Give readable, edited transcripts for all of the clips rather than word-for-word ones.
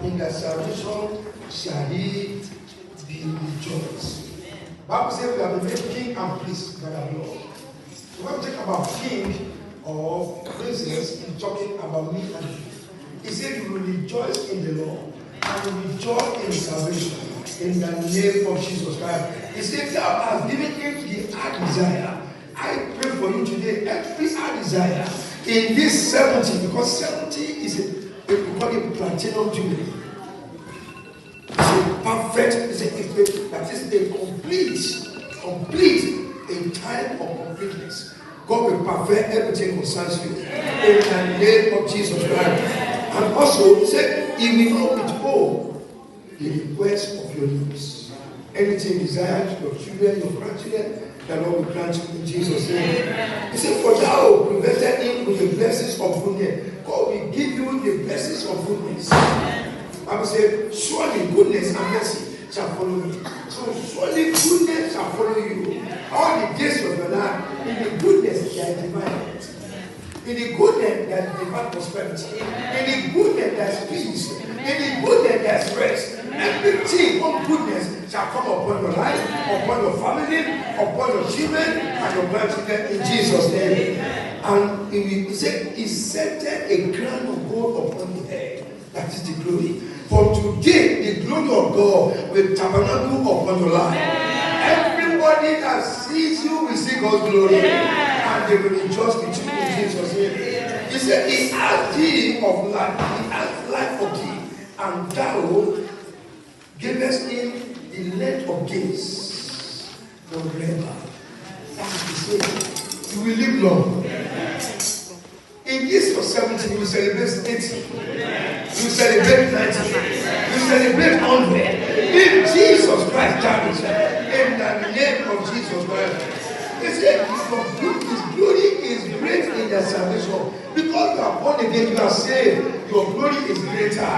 in the salvation shall he be rejoiced. Bible says we have been made king and priest by the Lord. So when we talk about king or princess, he's talking about me and you. He said you will rejoice in the Lord and rejoice in salvation in the name of Jesus Christ. He said thou hast given him the heart desire. I pray for you today, every heart desire in this 70, because 70 is we call it platinum jubilee. It's a perfect, that is a complete, a time of completeness. God will perfect everything concerns you in the name of Jesus Christ. And also, he said, he will not withhold the request of your lips. Anything desired, your children, your grandchildren, the Lord will grant you in Jesus' name. He said, for thou prevented him with the blessings of goodness. God will give you the blessings of goodness. Bible said, surely goodness and mercy shall follow me. So surely goodness shall follow you all the days of your life. In the goodness there is divine health. In the goodness there is divine prosperity. In the goodness there is peace. In the goodness there is rest. Everything of goodness shall come upon your life, upon your family, upon your children and your grandchildren in Jesus' name. And he said, he set a crown of gold upon the head. That is the glory. For today, the glory of God will tabernacle upon your life. Everybody that sees you will see God's glory. And they will rejoice with you in Jesus' name. He said, he asked thee of life. He asked life of thee. And thou givest him the length of days forever. That is to say, you will live long. In this your 70, you celebrate 80. You celebrate 90. You celebrate 100. If Jesus Christ tarries, in the name of Jesus Christ. He said, his glory is great in their salvation. Because you are born again, you are saved. Your glory is greater.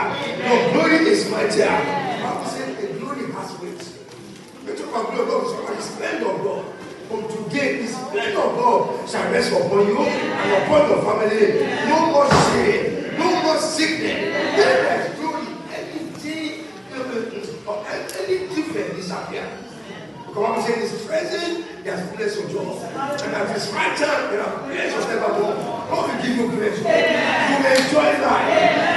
Your glory is mightier. The Bible says the glory has weight. We talk about glory of God, the splendor of God. From today, the splendor of God shall rest upon you and upon your family. No more shame, no more sickness. There is glory. Anything or any difference disappear. God is in his presence, there is place of joy. And at his right hand, there are place of never more. God will give you pleasure. You will enjoy life.